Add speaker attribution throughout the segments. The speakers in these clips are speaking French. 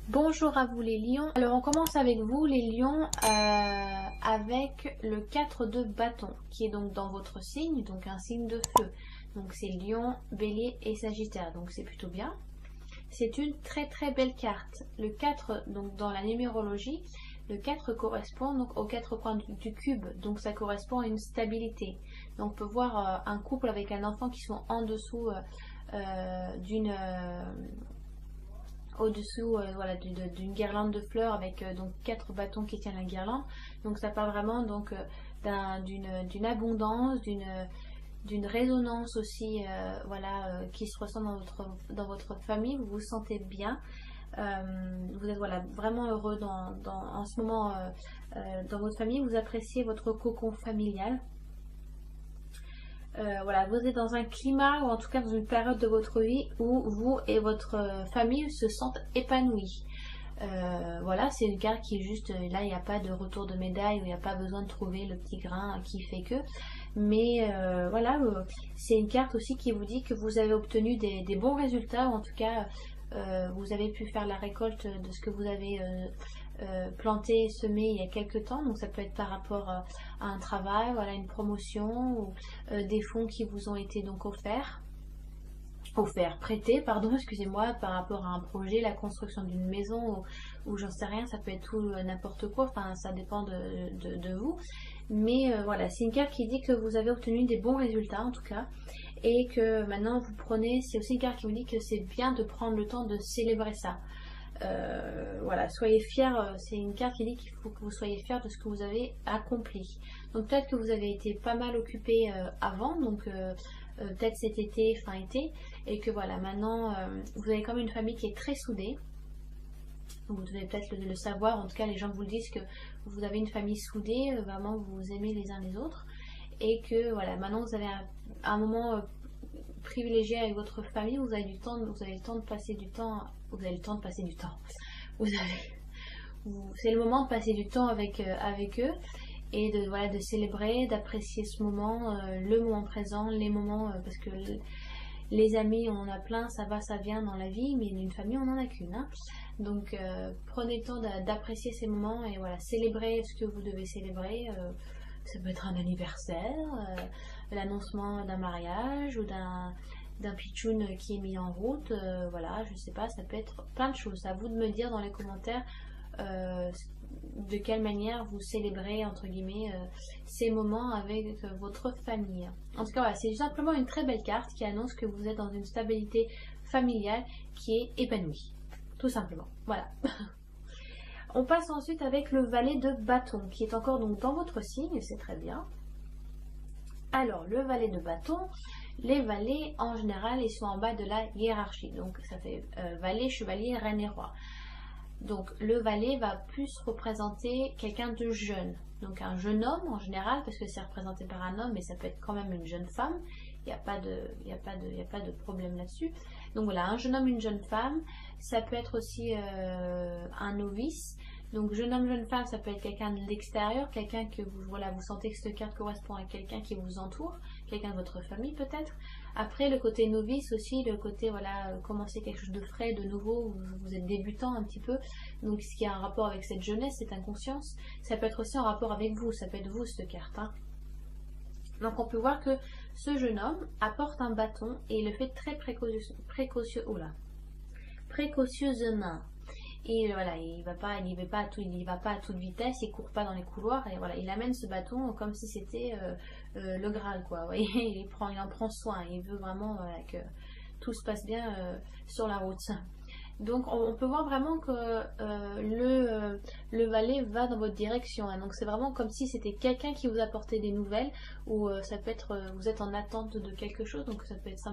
Speaker 1: Bonjour à vous les lions. Alors on commence avec vous les lions avec le 4 de bâton qui est donc dans votre signe, donc un signe de feu. Donc c'est lion, bélier et sagittaire, donc c'est plutôt bien. C'est une très très belle carte. Le 4, donc dans la numérologie, le 4 correspond donc aux 4 coins du cube, donc ça correspond à une stabilité. Donc on peut voir un couple avec un enfant qui sont en dessous d'une au-dessous voilà, d'une guirlande de fleurs avec donc 4 bâtons qui tiennent la guirlande. Donc ça parle vraiment donc d'une abondance, d'une résonance aussi voilà, qui se ressent dans votre famille. Vous vous sentez bien. Vous êtes voilà, vraiment heureux en ce moment dans votre famille. Vous appréciez votre cocon familial. Voilà, vous êtes dans un climat ou en tout cas dans une période de votre vie où vous et votre famille se sentent épanouis. Voilà, c'est une carte qui est juste, là il n'y a pas de retour de médaille, il n'y a pas besoin de trouver le petit grain qui fait que. Mais voilà, c'est une carte aussi qui vous dit que vous avez obtenu des bons résultats, ou en tout cas vous avez pu faire la récolte de ce que vous avez planté et semé il y a quelques temps. Donc ça peut être par rapport à un travail, voilà, une promotion ou des fonds qui vous ont été donc prêtés, pardon, excusez-moi, par rapport à un projet, la construction d'une maison ou j'en sais rien, ça peut être tout n'importe quoi, enfin ça dépend de vous. Mais voilà, c'est une carte qui dit que vous avez obtenu des bons résultats en tout cas, et que maintenant vous prenez, c'est aussi une carte qui vous dit que c'est bien de prendre le temps de célébrer ça. Voilà, soyez fiers, c'est une carte qui dit qu'il faut que vous soyez fiers de ce que vous avez accompli. Donc peut-être que vous avez été pas mal occupé avant, donc peut-être cet été, fin été, et que voilà, maintenant vous avez comme une famille qui est très soudée. Vous devez peut-être le savoir, en tout cas les gens vous le disent que vous avez une famille soudée, vraiment vous vous aimez les uns les autres, et que voilà, maintenant vous avez un moment privilégié avec votre famille, vous avez du temps, vous avez le temps de passer du temps, vous avez le temps de passer du temps, c'est le moment de passer du temps avec eux et de voilà, de célébrer, d'apprécier ce moment, le moment présent, les moments parce que les amis on en a plein, ça va ça vient dans la vie, mais une famille on en a qu'une, hein. Donc prenez le temps d'apprécier ces moments et voilà, célébrer ce que vous devez célébrer. Ça peut être un anniversaire, l'annoncement d'un mariage ou d'un pitchoun qui est mis en route, voilà, je sais pas, ça peut être plein de choses. À vous de me dire dans les commentaires de quelle manière vous célébrez entre guillemets ces moments avec votre famille. En tout cas, voilà, c'est simplement une très belle carte qui annonce que vous êtes dans une stabilité familiale qui est épanouie. Tout simplement, voilà. On passe ensuite avec le valet de bâton qui est encore donc dans votre signe, c'est très bien. Alors le valet de bâton, les valets en général ils sont en bas de la hiérarchie, donc ça fait valet, chevalier, reine et roi. Donc le valet va plus représenter quelqu'un de jeune, donc un jeune homme en général parce que c'est représenté par un homme mais ça peut être quand même une jeune femme, il n'y a pas de problème là-dessus. Donc voilà, un jeune homme, une jeune femme, ça peut être aussi un novice. Donc jeune homme, jeune femme, ça peut être quelqu'un de l'extérieur, quelqu'un que vous, voilà, vous sentez que cette carte correspond à quelqu'un qui vous entoure, quelqu'un de votre famille peut-être. Après le côté novice aussi, le côté voilà, commencer quelque chose de frais, de nouveau, vous êtes débutant un petit peu, donc ce qui a un rapport avec cette jeunesse, cette inconscience, ça peut être aussi en rapport avec vous, ça peut être vous cette carte, hein. Donc on peut voir que ce jeune homme apporte un bâton et il le fait très précautionneusement. Et voilà, il va pas à toute vitesse, il court pas dans les couloirs et voilà, il amène ce bâton comme si c'était le Graal quoi. Vous voyez, il en prend soin, il veut vraiment que tout se passe bien sur la route. Donc on peut voir vraiment que le valet va dans votre direction, hein. Donc c'est vraiment comme si c'était quelqu'un qui vous apportait des nouvelles ou ça peut être vous êtes en attente de quelque chose, donc ça peut être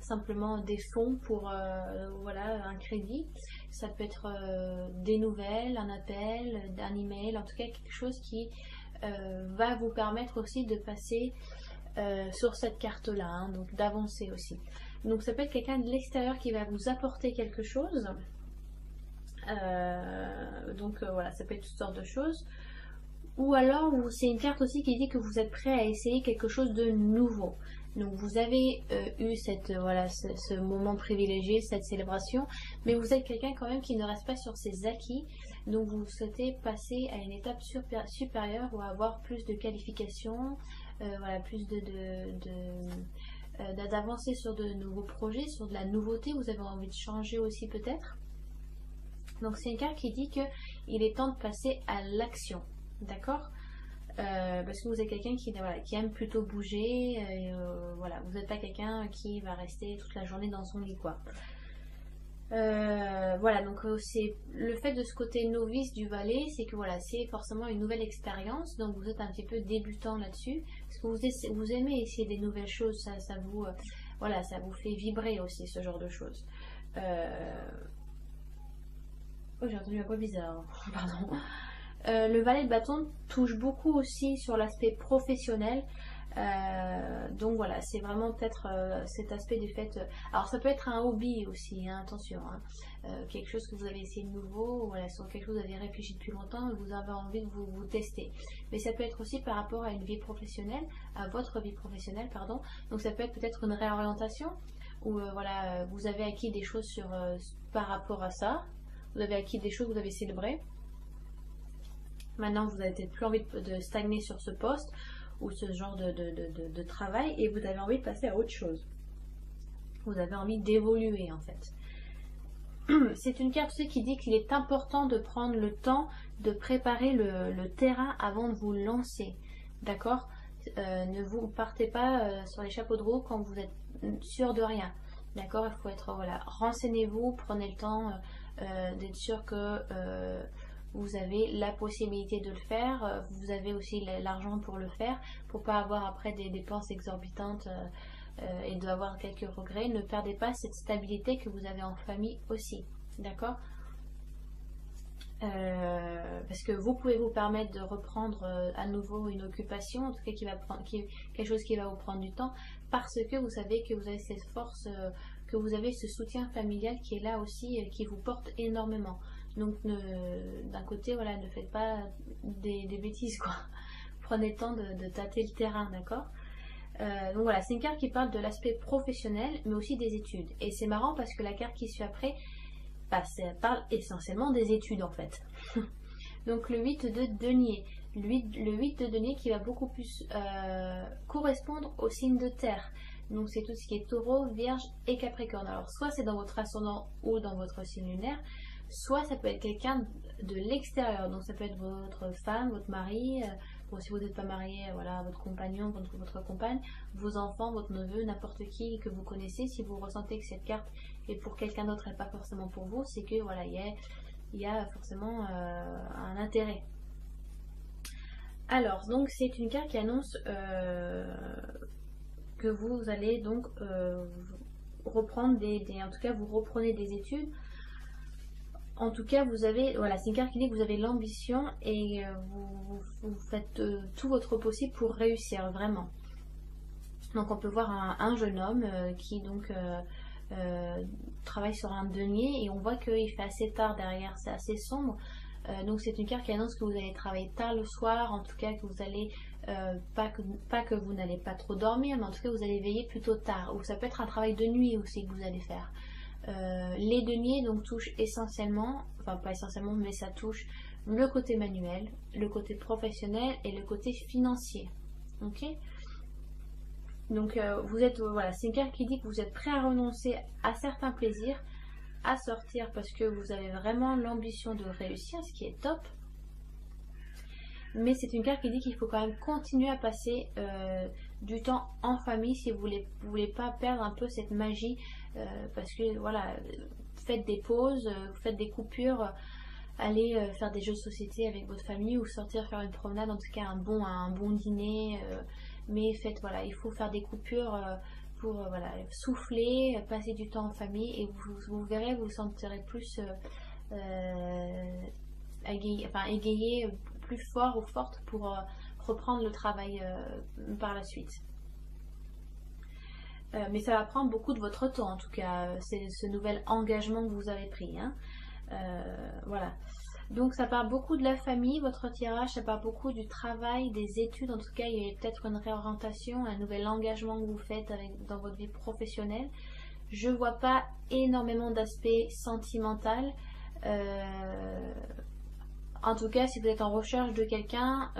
Speaker 1: simplement des fonds pour voilà, un crédit, ça peut être des nouvelles, un appel, un email, en tout cas quelque chose qui va vous permettre aussi de passer sur cette carte là, hein, donc d'avancer aussi. Donc ça peut être quelqu'un de l'extérieur qui va vous apporter quelque chose. Donc voilà, ça peut être toutes sortes de choses. Ou alors c'est une carte aussi qui dit que vous êtes prêt à essayer quelque chose de nouveau. Donc vous avez eu voilà, ce moment privilégié, cette célébration, mais vous êtes quelqu'un quand même qui ne reste pas sur ses acquis, donc vous souhaitez passer à une étape supérieure ou avoir plus de qualifications, voilà, plus d'avancer sur de nouveaux projets, sur de la nouveauté, vous avez envie de changer aussi peut-être. Donc c'est une carte qui dit qu'il est temps de passer à l'action, d'accord? Parce que vous êtes quelqu'un qui aime plutôt bouger, voilà, vous n'êtes pas quelqu'un qui va rester toute la journée dans son lit, quoi. Voilà, donc c'est le fait de ce côté novice du valet, c'est que voilà, c'est forcément une nouvelle expérience, donc vous êtes un petit peu débutant là-dessus, parce que vous aimez essayer des nouvelles choses, ça vous, voilà, ça vous fait vibrer aussi ce genre de choses. Oh, j'ai entendu un peu bizarre, pardon. Le valet de bâton touche beaucoup aussi sur l'aspect professionnel. Donc voilà, c'est vraiment peut-être cet aspect du fait. Alors ça peut être un hobby aussi, hein, attention. Hein. Quelque chose que vous avez essayé de nouveau, voilà, sur quelque chose que vous avez réfléchi depuis longtemps et vous avez envie de vous tester. Mais ça peut être aussi par rapport à une vie professionnelle, à votre vie professionnelle, pardon. Donc ça peut être peut-être une réorientation où voilà, vous avez acquis des choses par rapport à ça. Vous avez acquis des choses que vous avez célébrées. Maintenant, vous n'avez peut-être plus envie de stagner sur ce poste ou ce genre de travail et vous avez envie de passer à autre chose. Vous avez envie d'évoluer en fait. C'est une carte aussi qui dit qu'il est important de prendre le temps de préparer le terrain avant de vous lancer. D'accord? Ne vous partez pas sur les chapeaux de roue quand vous êtes sûr de rien. D'accord? Il faut être, voilà, renseignez-vous, prenez le temps d'être sûr que vous avez la possibilité de le faire, vous avez aussi l'argent pour le faire, pour pas avoir après des dépenses exorbitantes et d'avoir quelques regrets. Ne perdez pas cette stabilité que vous avez en famille aussi, d'accord? Parce que vous pouvez vous permettre de reprendre à nouveau une occupation, en tout cas quelque chose qui va vous prendre du temps, parce que vous savez que vous avez cette force, que vous avez ce soutien familial qui est là aussi, qui vous porte énormément. Donc d'un côté, voilà, ne faites pas des bêtises, quoi. Prenez le temps de tâter le terrain, d'accord? Donc voilà, c'est une carte qui parle de l'aspect professionnel, mais aussi des études. Et c'est marrant parce que la carte qui suit après, ça parle essentiellement des études en fait. Donc le 8 de denier. Le 8 de denier qui va beaucoup plus correspondre au signe de terre. Donc c'est tout ce qui est taureau, vierge et capricorne. Alors soit c'est dans votre ascendant ou dans votre signe lunaire, soit ça peut être quelqu'un de l'extérieur. Donc ça peut être votre femme, votre mari, bon, si vous n'êtes pas marié, voilà, votre compagnon, votre compagne, vos enfants, votre neveu, n'importe qui que vous connaissez. Si vous ressentez que cette carte est pour quelqu'un d'autre et pas forcément pour vous, c'est que voilà, il y a forcément un intérêt. Alors, donc c'est une carte qui annonce que vous allez donc reprendre en tout cas vous reprenez des études. En tout cas, vous avez, voilà, c'est une carte qui dit que vous avez l'ambition et vous faites tout votre possible pour réussir, vraiment. Donc on peut voir un jeune homme qui donc travaille sur un denier et on voit qu'il fait assez tard derrière, c'est assez sombre. Donc c'est une carte qui annonce que vous allez travailler tard le soir, en tout cas que vous allez, pas que vous n'allez pas trop dormir, mais en tout cas vous allez veiller plutôt tard. Ou ça peut être un travail de nuit aussi que vous allez faire. Les deniers donc touchent essentiellement, enfin pas essentiellement, mais ça touche le côté manuel, le côté professionnel et le côté financier. Ok? Donc vous êtes, voilà, c'est une carte qui dit que vous êtes prêt à renoncer à certains plaisirs, à sortir parce que vous avez vraiment l'ambition de réussir, ce qui est top. Mais c'est une carte qui dit qu'il faut quand même continuer à passer du temps en famille si vous voulez pas perdre un peu cette magie, parce que voilà, faites des pauses, faites des coupures, allez faire des jeux de société avec votre famille ou sortir faire une promenade, en tout cas un bon dîner, mais faites, voilà, il faut faire des coupures pour voilà, souffler, passer du temps en famille et vous verrez, vous vous sentirez plus égayé, plus fort ou forte pour reprendre le travail par la suite. Mais ça va prendre beaucoup de votre temps, en tout cas, c'est ce nouvel engagement que vous avez pris. Hein. Voilà. Donc ça part beaucoup de la famille, votre tirage, ça part beaucoup du travail, des études. En tout cas, il y a peut-être une réorientation, un nouvel engagement que vous faites dans votre vie professionnelle. Je vois pas énormément d'aspect sentimental. En tout cas, si vous êtes en recherche de quelqu'un,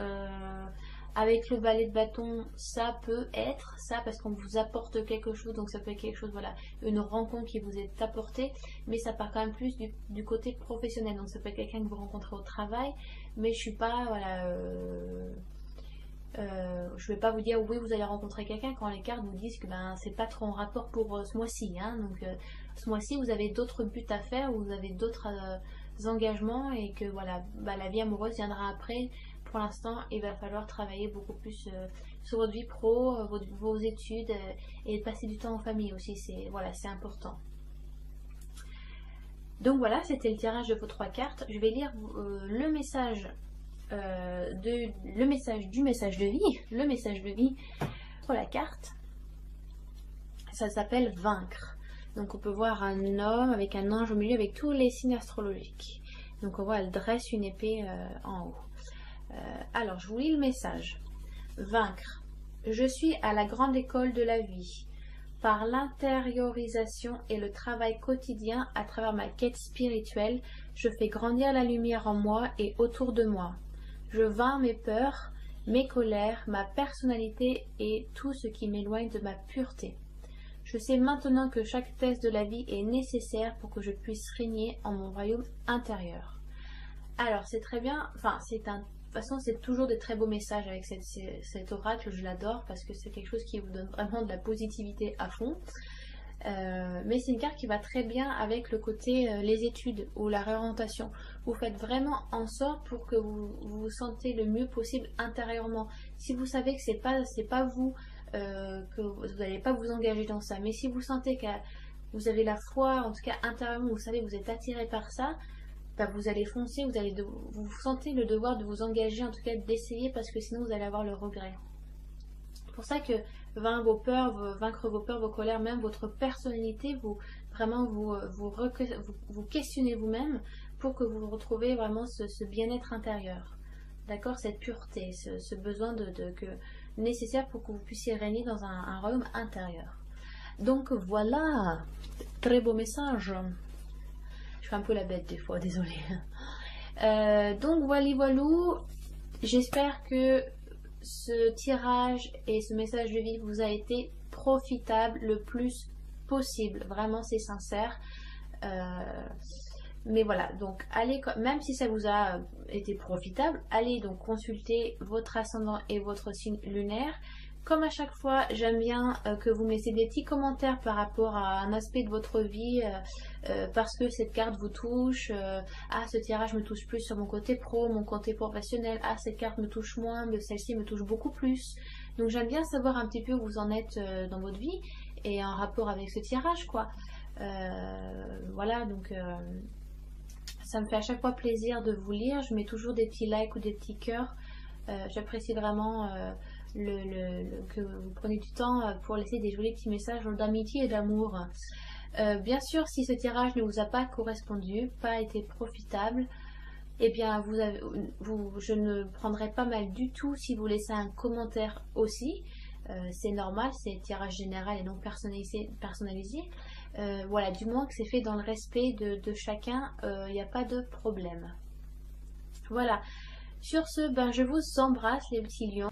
Speaker 1: avec le valet de bâton, ça peut être ça parce qu'on vous apporte quelque chose, donc ça peut être quelque chose, voilà, une rencontre qui vous est apportée, mais ça part quand même plus du côté professionnel, donc ça peut être quelqu'un que vous rencontrez au travail, mais je suis pas, voilà, je vais pas vous dire oui vous allez rencontrer quelqu'un quand les cartes vous disent que ben c'est pas trop en rapport pour ce mois-ci, hein. Donc ce mois-ci vous avez d'autres buts à faire, vous avez d'autres engagements et que voilà, bah, la vie amoureuse viendra après. Pour l'instant il va falloir travailler beaucoup plus sur votre vie pro, vos études et passer du temps en famille aussi, c'est voilà, c'est important. Donc voilà, c'était le tirage de vos 3 cartes. Je vais lire le message le message du message de vie, le message de vie pour la carte. Ça s'appelle vaincre. Donc on peut voir un homme avec un ange au milieu avec tous les signes astrologiques. Donc on voit, elle dresse une épée en haut. Alors je vous lis le message. Vaincre. Je suis à la grande école de la vie. Par l'intériorisation et le travail quotidien à travers ma quête spirituelle, je fais grandir la lumière en moi et autour de moi. Je vainc mes peurs, mes colères, ma personnalité et tout ce qui m'éloigne de ma pureté. Je sais maintenant que chaque test de la vie est nécessaire pour que je puisse régner en mon royaume intérieur. Alors c'est très bien, enfin c'est un... De toute façon, c'est toujours des très beaux messages avec cet oracle, je l'adore parce que c'est quelque chose qui vous donne vraiment de la positivité à fond. Mais c'est une carte qui va très bien avec le côté les études ou la réorientation. Vous faites vraiment en sorte pour que vous vous sentez le mieux possible intérieurement. Si vous savez que c'est pas vous, que vous n'allez pas vous engager dans ça, mais si vous sentez que vous avez la foi, en tout cas intérieurement, vous savez que vous êtes attiré par ça, bah vous allez foncer, vous sentez le devoir de vous engager, en tout cas d'essayer, parce que sinon vous allez avoir le regret. C'est pour ça que vaincre vos peurs, vos colères, même votre personnalité, vous questionnez vous-même pour que vous retrouvez vraiment ce bien-être intérieur. D'accord, cette pureté, ce besoin nécessaire pour que vous puissiez régner dans un royaume intérieur. Donc voilà, très beau message. Je fais un peu la bête des fois, désolée. Donc voilou, j'espère que ce tirage et ce message de vie vous a été profitable le plus possible. Vraiment, c'est sincère. Mais voilà, donc allez, même si ça vous a été profitable, allez donc consulter votre ascendant et votre signe lunaire. Comme à chaque fois, j'aime bien que vous me laissiez des petits commentaires par rapport à un aspect de votre vie, parce que cette carte vous touche. Ah, ce tirage me touche plus sur mon côté pro, mon côté professionnel. Ah, cette carte me touche moins, mais celle-ci me touche beaucoup plus. Donc j'aime bien savoir un petit peu où vous en êtes dans votre vie et en rapport avec ce tirage, quoi. Voilà, donc ça me fait à chaque fois plaisir de vous lire. Je mets toujours des petits likes ou des petits cœurs. J'apprécie vraiment que vous preniez du temps pour laisser des jolis petits messages d'amitié et d'amour. Bien sûr, si ce tirage ne vous a pas correspondu, pas été profitable, eh bien je ne prendrai pas mal du tout si vous laissez un commentaire aussi. C'est normal, c'est tirage général et non personnalisé. Voilà, du moins que c'est fait dans le respect de chacun, il n'y a pas de problème. Voilà. Sur ce, ben, je vous embrasse les petits lions.